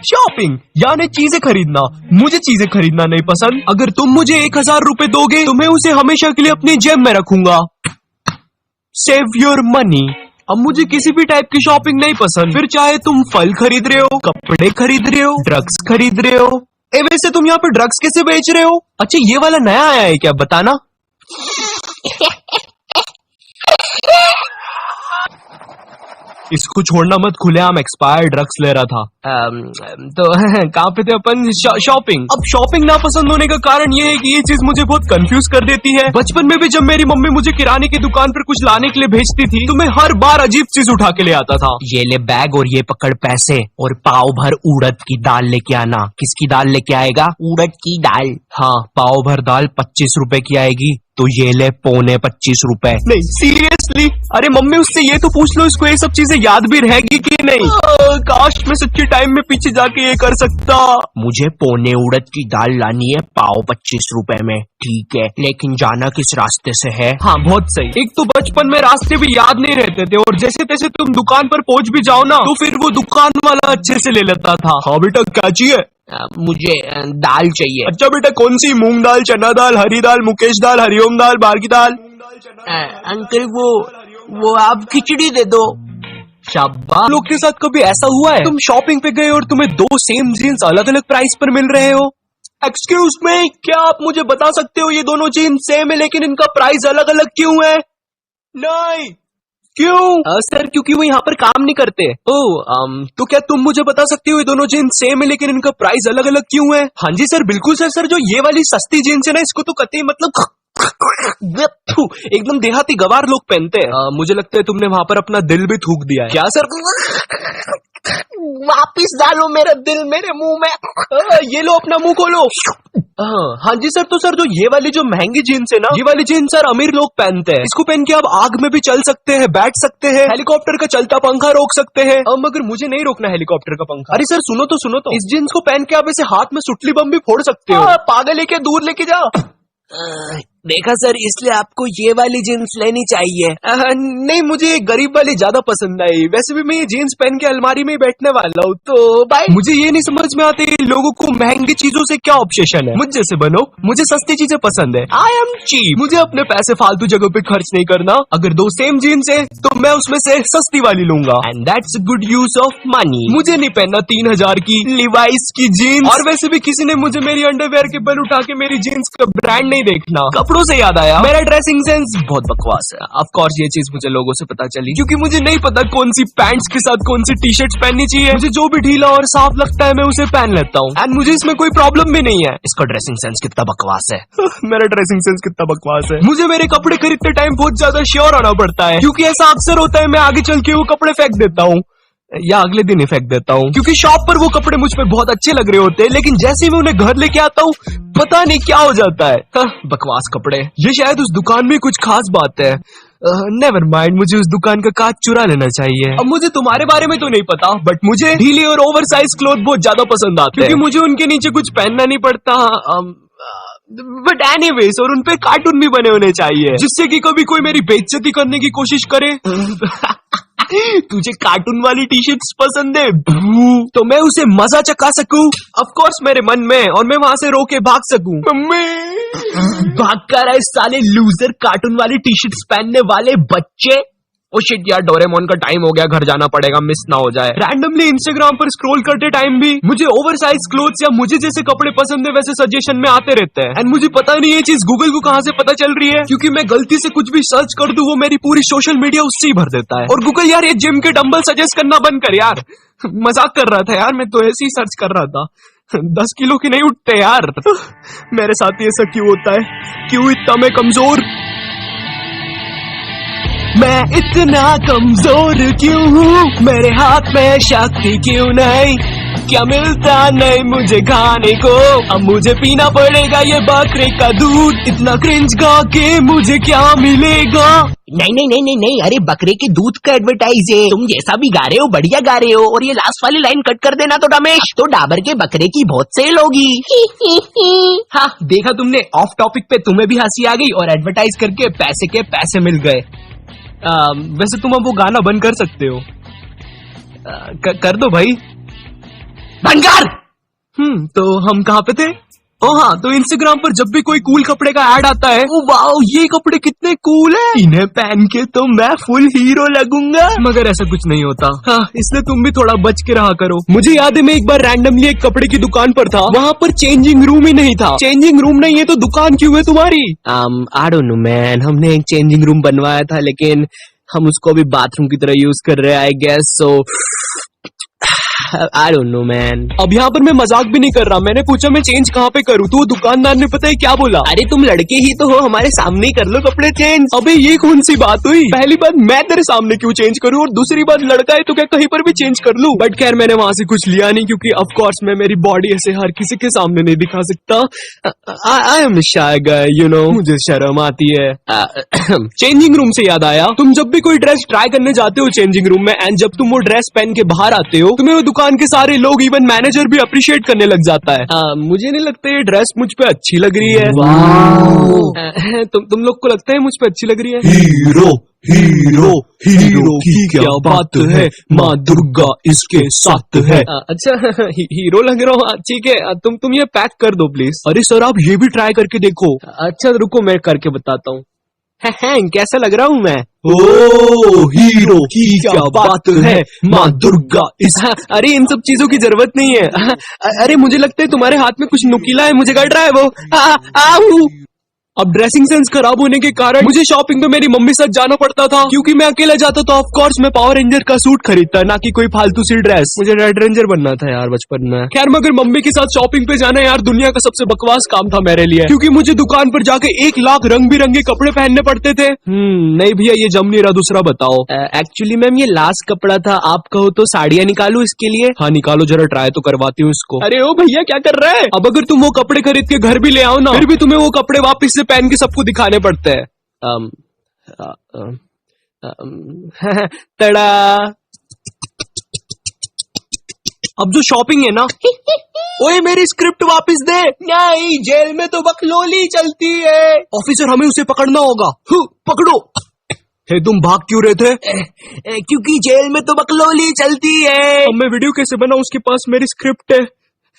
Shopping यानी चीजें खरीदना। मुझे चीजें खरीदना नहीं पसंद। अगर तुम मुझे 1000 रुपए दोगे तो मैं उसे हमेशा के लिए अपनी जेब में रखूंगा। Save your money. अब मुझे किसी भी टाइप की शॉपिंग नहीं पसंद, फिर चाहे तुम फल खरीद रहे हो, कपड़े खरीद रहे हो, ड्रग्स खरीद रहे हो। वैसे तुम यहाँ पे ड्रग्स कैसे बेच रहे हो? अच्छा, ये वाला नया आया है क्या, बताना। इसको छोड़ना मत, खुलेआम एक्सपायर्ड ड्रग्स ले रहा था। तो कहाँ पे थे अपन? शॉपिंग। अब शॉपिंग ना पसंद होने का कारण ये है कि ये चीज मुझे बहुत कंफ्यूज कर देती है। बचपन में भी जब मेरी मम्मी मुझे किराने की दुकान पर कुछ लाने के लिए भेजती थी तो मैं हर बार अजीब चीज उठा के ले आता था। ये ले बैग और ये पकड़ पैसे और पाव भर उड़द की दाल लेके आना। किसकी दाल लेके आएगा? उड़द की दाल। हाँ, पाव भर दाल 25 रुपए की आएगी, तो ये ले 25 रुपए। नहीं सीरियसली? अरे मम्मी उससे ये तो पूछ लो इसको ये सब चीजें याद भी रहेगी कि नहीं। काश मैं सच्ची टाइम में पीछे जाके ये कर सकता। मुझे पौने उड़द की दाल लानी है पाव 25 रुपए में। ठीक है, लेकिन जाना किस रास्ते से है? हाँ बहुत सही। एक तो बचपन में रास्ते भी याद नहीं रहते थे और जैसे तैसे तुम दुकान पर पहुंच भी जाओ ना तो फिर वो दुकान वाला अच्छे से ले लेता था। हाँ बेटा क्या चाहिए? मुझे दाल चाहिए। अच्छा बेटा कौन सी? मूंग दाल, चना दाल, हरी दाल, मुकेश दाल, हरिओम दाल, बार की दाल? अंकल वो आप खिचड़ी दे दो। शाबाश। लोग के साथ कभी ऐसा हुआ है तुम शॉपिंग पे गए और तुम्हें 2 सेम जीन्स अलग अलग प्राइस पर मिल रहे हो? एक्सक्यूज मी, क्या आप मुझे बता सकते हो ये दोनों जीन्स सेम है लेकिन इनका प्राइस अलग अलग क्यों है? नहीं क्यों? सर क्योंकि वो यहाँ पर काम नहीं करते। तो क्या तुम मुझे बता सकती हो ये दोनों जीन्स सेम है लेकिन इनका प्राइस अलग अलग क्यों है? हाँ जी सर, बिल्कुल सर। सर जो ये वाली सस्ती जीन्स है ना इसको तो कतई मतलब एकदम देहाती गवार लोग पहनते हैं। मुझे लगता है तुमने वहाँ पर अपना दिल भी थूक दिया है। क्या सर? वापिस डालो मेरा दिल मेरे मुंह में। ये लो अपना मुंह खोलो। हाँ जी सर। तो सर जो ये वाली जो महंगी जीन्स है ना, ये वाली जीन्स सर अमीर लोग पहनते हैं। इसको पहन के आप आग में भी चल सकते हैं, बैठ सकते हैं, हेलीकॉप्टर का चलता पंखा रोक सकते हैं। मगर मुझे नहीं रोकना हेलीकॉप्टर का पंखा। अरे सर सुनो तो इस जीन्स को पहन के आप ऐसे हाथ में सुतली बम भी फोड़ सकते हो। पागल है क्या? दूर लेके जाओ। देखा सर, इसलिए आपको ये वाली जीन्स लेनी चाहिए। नहीं, मुझे गरीब वाली ज्यादा पसंद आई। वैसे भी मैं ये जीन्स पहन के अलमारी में ही बैठने वाला हूँ। तो भाई मुझे ये नहीं समझ में आते लोगों को महंगी चीजों से क्या ऑब्सेशन है। मुझ जैसे बनो, मुझे सस्ती चीजें पसंद है। I am cheap. मुझे अपने पैसे फालतू जगह पे खर्च नहीं करना। अगर 2 सेम जीन्स है तो मैं उसमें से सस्ती वाली लूंगा। And that's good use of money. मुझे नहीं पहनना 3000 की लिवाइस की जीन्स। और वैसे भी किसी ने मुझे मेरी अंडरवेयर के बल उठा के मेरी जीन्स का ब्रांड नहीं देखना। कपड़ों से याद आया, मेरा ड्रेसिंग सेंस बहुत बकवास है। ऑफ कोर्स ये चीज मुझे लोगों से पता चली क्योंकि मुझे नहीं पता कौन सी पैंट्स के साथ कौन सी टी शर्ट्स पहननी चाहिए। मुझे जो भी ढीला और साफ लगता है मैं उसे पहन लेता हूँ एंड मुझे इसमें कोई प्रॉब्लम भी नहीं है। इसका ड्रेसिंग सेंस कितना बकवास है। मेरा ड्रेसिंग सेंस कितना बकवास है। मुझे मेरे कपड़े खरीदते टाइम बहुत ज्यादा श्योर होना पड़ता है क्योंकि ऐसा अक्सर होता है मैं आगे चल के वो कपड़े फेंक देता हूँ या अगले दिन ही फेंक देता हूँ क्योंकि शॉप पर वो कपड़े मुझ पे बहुत अच्छे लग रहे होते हैं लेकिन जैसे ही मैं उन्हें घर लेके आता हूँ पता नहीं क्या हो जाता है। बकवास कपड़े। ये शायद उस दुकान में कुछ खास बात है। नेवर माइंड, मुझे उस दुकान का कांच चुरा लेना चाहिए। अब मुझे तुम्हारे बारे में तो नहीं पता बट मुझे ढीले और ओवर साइज क्लोथ बहुत ज्यादा पसंद आते हैं क्योंकि मुझे उनके नीचे कुछ पहनना नहीं पड़ता। बट एनीवेज, और उनपे कार्टून भी बने होने चाहिए जिससे कि कभी कोई मेरी बेइज्जती करने की कोशिश करे। तुझे कार्टून वाली टी शर्ट्स पसंद है तो मैं उसे मजा चखा सकूं ऑफ कोर्स मेरे मन में और मैं वहां से रो के भाग सकूं। मम्मी भाग कर आए साले लूजर कार्टून वाली टी शर्ट्स पहनने वाले बच्चे। ओ शिट यार, डोरेमोन का टाइम हो गया, घर जाना पड़ेगा, मिस ना हो जाए। रैंडमली इंस्टाग्राम पर स्क्रॉल करते टाइम भी मुझे ओवर साइज क्लोथ्स या मुझे जैसे कपड़े पसंद है वैसे सजेशन में आते रहते हैं एंड मुझे पता नहीं ये चीज गूगल को कहां से पता चल रही है क्योंकि मैं गलती से कुछ भी सर्च कर दूं वो मेरी पूरी सोशल मीडिया उससे ही भर देता है। और गूगल यार ये जिम के डंबल सजेस्ट करना बंद कर यार। मजाक कर रहा था यार, मैं तो ऐसे ही सर्च कर रहा था। 10 किलो की नहीं उठते यार। मेरे साथ ये सब क्यों होता है? क्यों इतना मैं कमजोर? मैं इतना कमजोर क्यों हूँ? मेरे हाथ में शक्ति क्यों नहीं? क्या मिलता नहीं मुझे खाने को? अब मुझे पीना पड़ेगा ये बकरे का दूध। इतना क्रिंज गा के मुझे क्या मिलेगा? नहीं नहीं नहीं नहीं नहीं, अरे बकरे के दूध का एडवर्टाइज है। तुम जैसा भी गा रहे हो बढ़िया गा रहे हो और ये लास्ट वाली लाइन कट कर देना तो रमेश, तो डाबर के बकरे की बहुत सेल होगी। हाँ देखा तुमने, ऑफ टॉपिक पे तुम्हें भी हंसी आ गई और एडवर्टाइज करके पैसे के पैसे मिल गए। वैसे तुम अब वो गाना बंद कर सकते हो। कर दो भाई। बंद कर। तो हम कहाँ पे थे? ओ हाँ, तो इंस्टाग्राम पर जब भी कोई कूल कपड़े का ऐड आता है, ओ वाओ ये कपड़े कितने कूल है, इन्हें पहन के तो मैं फुल हीरो लगूंगा। मगर ऐसा कुछ नहीं होता। हाँ, इसलिए तुम भी थोड़ा बच के रहा करो। मुझे याद है मैं एक बार रैंडमली एक कपड़े की दुकान पर था, वहाँ पर चेंजिंग रूम ही नहीं था। चेंजिंग रूम नहीं है तो दुकान क्यों है तुम्हारी? आई डोंट नो मैन, हमने एक चेंजिंग रूम बनवाया था लेकिन हम उसको भी बाथरूम की तरह यूज कर रहे हैं I guess, so I don't know man. अब यहाँ पर मैं मजाक भी नहीं कर रहा, मैंने पूछा मैं चेंज कहाँ पे करूँ, तो वो दुकानदार ने पता है क्या बोला? अरे तुम लड़के ही तो हो, हमारे सामने ही कर लो कपड़े चेंज। अबे ये कौन सी बात हुई? पहली बात मैं तेरे सामने क्यों चेंज करूँ, और दूसरी बात लड़का है तो क्या कहीं पर भी चेंज कर लूं? बट खैर मैंने वहां से कुछ लिया नहीं, क्योंकि ऑफ कोर्स मैं मेरी बॉडी ऐसे हर किसी के सामने नहीं दिखा सकता। I am shy guy, you know, मुझे शर्म आती है। चेंजिंग रूम से याद आया, तुम जब भी कोई ड्रेस ट्राई करने जाते हो चेंजिंग रूम में, एंड जब तुम वो ड्रेस पहन के बाहर आते हो, तुम्हें वो दुकान के सारे लोग, इवन मैनेजर भी अप्रिशिएट करने लग जाता है। मुझे नहीं लगता ये ड्रेस मुझ पे अच्छी लग रही है। तुम लोग को लगता है मुझ पे अच्छी लग रही है? हीरो हीरो हीरो की क्या बात है, माँ दुर्गा इसके साथ है। अच्छा हीरो लग रहा हूँ, ठीक है। तुम ये पैक कर दो प्लीज। अरे सर आप ये भी ट्राई करके देखो। अच्छा रुको मैं करके बताता हूँ। कैसा लग रहा हूँ मैं? ओ हीरो की क्या बात है, माँ दुर्गा इस अरे इन सब चीजों की जरूरत नहीं है। अरे मुझे लगता है तुम्हारे हाथ में कुछ नुकीला है, मुझे कट रहा है वो। अब ड्रेसिंग सेंस खराब होने के कारण मुझे शॉपिंग पे मेरी मम्मी साथ जाना पड़ता था, क्योंकि मैं अकेला जाता तो ऑफ कोर्स मैं पावर रेंजर का सूट खरीदता, ना कि कोई फालतू सी ड्रेस। मुझे रेड रेंजर बनना था यार बचपन में। खैर मगर मम्मी के साथ शॉपिंग पे जाना यार दुनिया का सबसे बकवास काम था मेरे लिए, क्योंकि मुझे दुकान पर जाके 1 लाख रंग बिरंगे कपड़े पहनने पड़ते थे। नहीं भैया ये जम नहीं रहा, दूसरा बताओ। एक्चुअली मैम ये लास्ट कपड़ा था, आप कहो तो साड़ियाँ निकालू इसके लिए? हाँ निकालो जरा, ट्राई तो करवाती हूँ इसको। अरे ओ भैया क्या कर रहा है? अब अगर तुम वो कपड़े खरीद के घर भी ले आओ ना, फिर भी तुम्हें वो कपड़े वापस से पहन के सबको दिखाने पड़ते हैं। तड़ा। अब जो शॉपिंग है ना ओए मेरी स्क्रिप्ट वापस दे। नहीं जेल में तो बकलोली चलती है। ऑफिसर हमें उसे पकड़ना होगा। पकड़ो। हे तुम भाग क्यों रहे थे? क्योंकि जेल में तो बकलोली चलती है। अब मैं वीडियो कैसे बनाऊं, उसके पास मेरी स्क्रिप्ट है।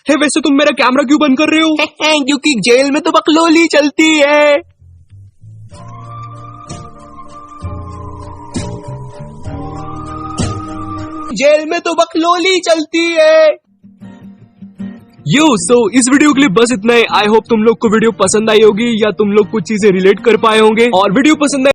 हे वैसे तुम मेरा कैमरा क्यों बंद कर रहे हो? क्योंकि जेल में तो बकलोली चलती है। जेल में तो बकलोली चलती है। इस वीडियो के लिए बस इतना ही। आई होप तुम लोग को वीडियो पसंद आई होगी, या तुम लोग कुछ चीजें रिलेट कर पाए होंगे। और वीडियो पसंद आई